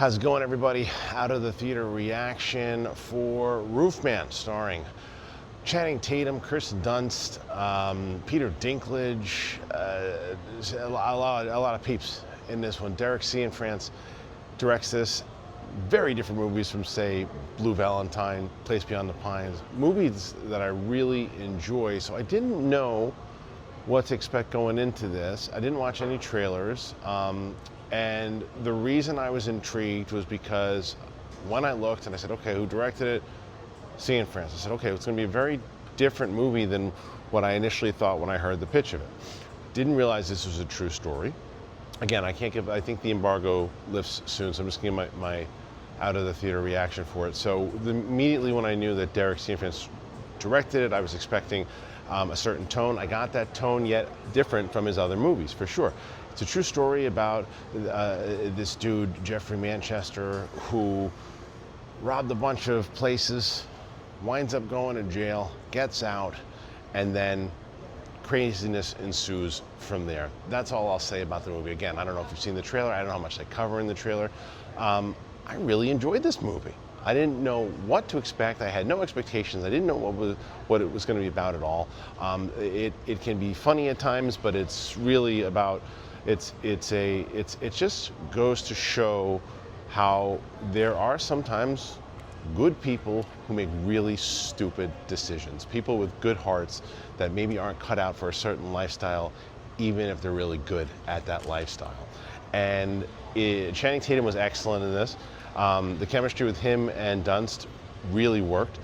How's it going, everybody? Out of the theater reaction for Roofman, starring Channing Tatum, Chris Dunst, Peter Dinklage, a lot of peeps in this one. Derek Cianfrance directs this. Very different movies from, say, Blue Valentine, Place Beyond the Pines. Movies that I really enjoy, so I didn't know what to expect going into this. I didn't watch any trailers. And the reason I was intrigued was because when I looked and I said, okay, who directed it? Cianfrance. I said, okay, it's going to be a very different movie than what I initially thought when I heard the pitch of it. Didn't realize this was a true story. Again, I think the embargo lifts soon, so I'm just giving my out of the theater reaction for it. So immediately when I knew that Derek Cianfrance directed it, I was expecting a certain tone. I got that tone, yet different from his other movies, for sure. It's a true story about this dude, Jeffrey Manchester, who robbed a bunch of places, winds up going to jail, gets out, and then craziness ensues from there. That's all I'll say about the movie. Again, I don't know if you've seen the trailer. I don't know how much they cover in the trailer. I really enjoyed this movie. I didn't know what to expect. I had no expectations. I didn't know what it was going to be about at all. It can be funny at times, but it's really about it just goes to show how there are sometimes good people who make really stupid decisions. People with good hearts that maybe aren't cut out for a certain lifestyle, even if they're really good at that lifestyle. And Channing Tatum was excellent in this. The chemistry with him and Dunst really worked.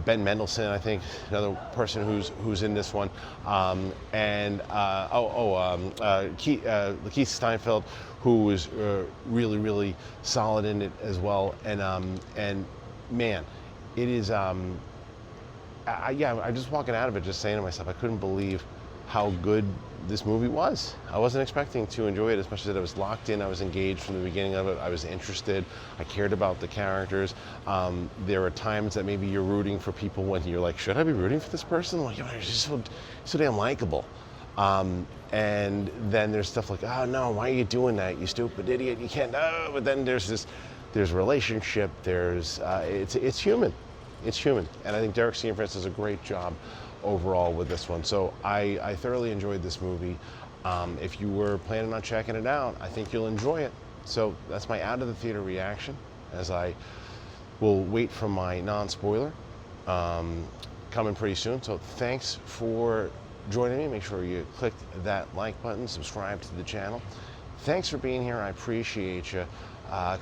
Ben Mendelsohn, I think, another person who's in this one, Keith Steinfeld, who was really solid in it as well. And man, it is. I'm just walking out of it, just saying to myself, I couldn't believe how good this movie was. I wasn't expecting to enjoy it as much as I was locked in. I was engaged from the beginning of it. I was interested. I cared about the characters. There are times that maybe you're rooting for people when you're like, should I be rooting for this person? Like, you're just so damn likable. And then there's stuff like, oh no, why are you doing that, you stupid idiot? You can't. No. But then there's relationship. It's human. It's human. And I think Derek Cianfrance does a great job overall with this one. So I thoroughly enjoyed this movie. If you were planning on checking it out, I think you'll enjoy it. So that's my out of the theater reaction, as I will wait for my non-spoiler coming pretty soon. So thanks for joining me. Make sure you click that like button, subscribe to the channel. Thanks for being here. I appreciate you.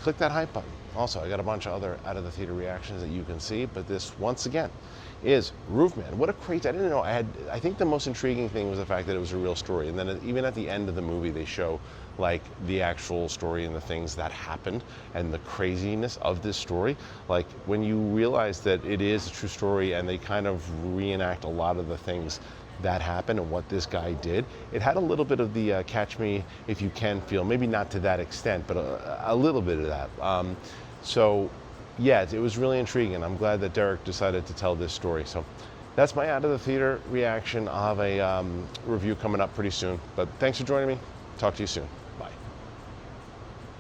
Click that hype button. Also, I got a bunch of other out of the theater reactions that you can see, but this, once again, is Roofman. What a crazy, I didn't know, I think the most intriguing thing was the fact that it was a real story. And then even at the end of the movie, they show like the actual story and the things that happened and the craziness of this story. Like when you realize that it is a true story and they kind of reenact a lot of the things that happened and what this guy did, it had a little bit of the catch me if you can feel, maybe not to that extent, but a little bit of that. So yeah, it was really intriguing. I'm glad that Derek decided to tell this story. So that's my out of the theater reaction. I'll have a review coming up pretty soon, but thanks for joining me. Talk to you soon.